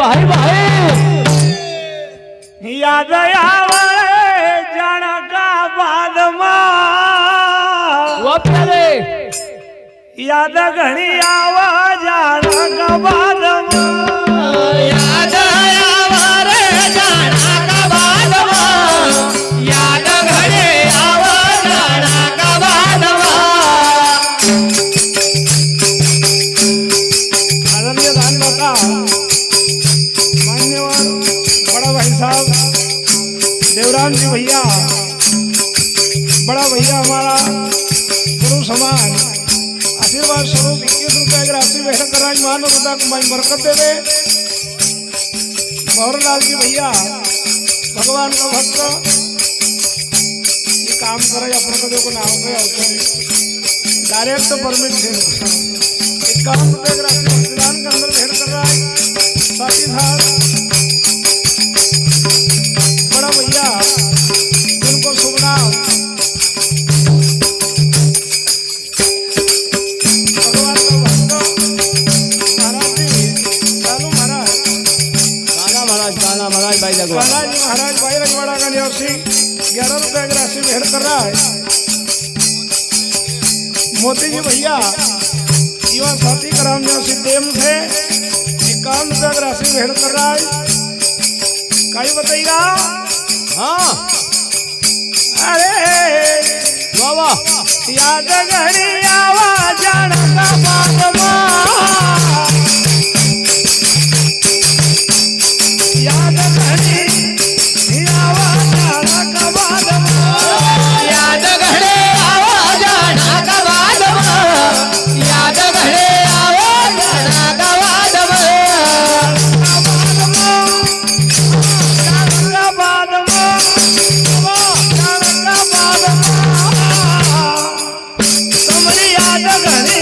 भाई भाई याद आवे जान का बाद वो प्यारे याद घणी आवा जान का बाद याद आवा रे जाना का बाद याद घड़े आवा जाना का बाद आदरणीय दानदाता मान्यवर बड़ा भाई साहब देवराम जी भैया बड़ा भैया हमारा गुरु समान आशीर्वाद स्वरूप 21 रुपए की राशि भेंट कर रहा मानवता को मैं बरकत दे दे। गौरलाल जी भैया भगवान का भक्त ये काम करे अपन को देखो नाम पे डायरेक्ट परमिट से 51 रुपए की राशि भक्तिदान के अंदर भेंट कर रहा है। साथ ही साथ बड़ा भैया जिनको शुभ नाम महाराज भाई रजवाड़ा का निवासी 11 रुपए की राशि भेंट कर रहा है। मोती जी भैया युवा साथी कराम निवासी देम से 51 रुपए की राशि भेंट कर रहा है। कहीं बताइएगा। हाँ अरे बाबा याद घड़ी आवा जान का बाद याद घड़ी आवा जान का बाद याद घड़े आवा जाना का बाद याद घड़े आवा जाना का बाद तुम्हारी याद घड़ी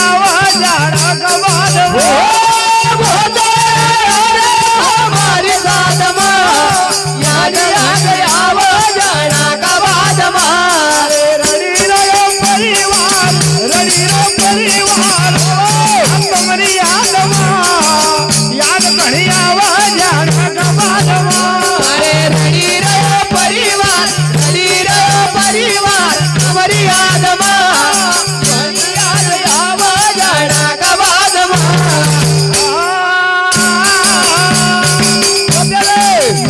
आवाज जाना कबाद हमारी साधमा याद आव जाना कवादमा रड़ी रो परिवार तुम्हारी याद घड़ी आवाज जाना कबाद अरे रडी रो परिवार हमारी यादमा याद आव जाना कवादमा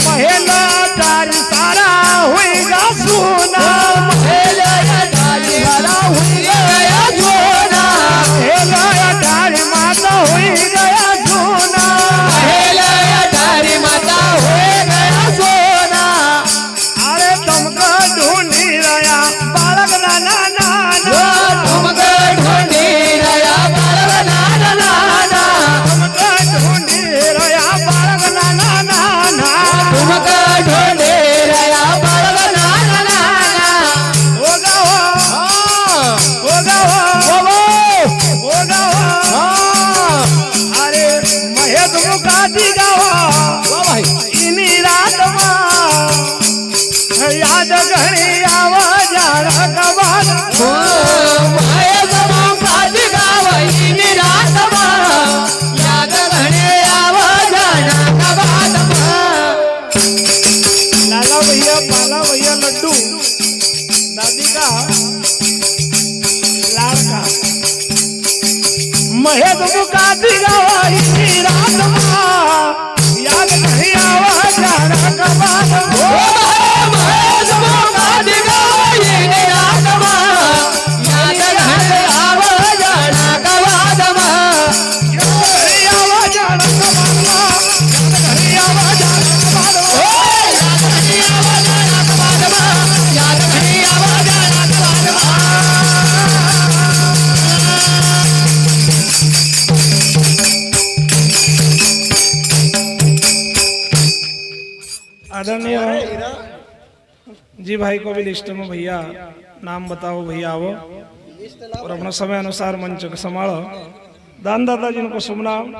महेला तारी सारा होईगा सोना हेला डाली भला हुई गया सोना हेला तारी माता होई गया सोना हेला डाली माता हो गया सोना अरे तुमको ढूंढी रहा बालक नाना नाना तुमको ढूंढी रया बालक नाना नाना तुमको ढूंढी रहा बालक नाना नाना तुमको ढूंढी रया बालक नाना नाना होगा हाँ होगा होगा अरे महेश मुका दिगावा भाई इनी रात याद घड़ी आवाज कबाद माया समो काज गावई निरातमा याद घणे आवाजाना कबादमा लाला भैया पाला भैया लड्डू दादी का लाड़का महेश मुका दिगावा इनी रात याद घड़ी आवाज कबाद माया समो काज गावई निरातमा याद घणे आवाजाना कबादमा घड़ी आवाज घड़ी आवाज याद घणे आवाजाना कबादमा याद घणे आवाजाना कबादमा आदरणीय जी भाई को भी लिस्ट में भैया नाम बताओ भैया आओ और अपना समय अनुसार मंच को संभालो दानदाता जिनको शुभ नाम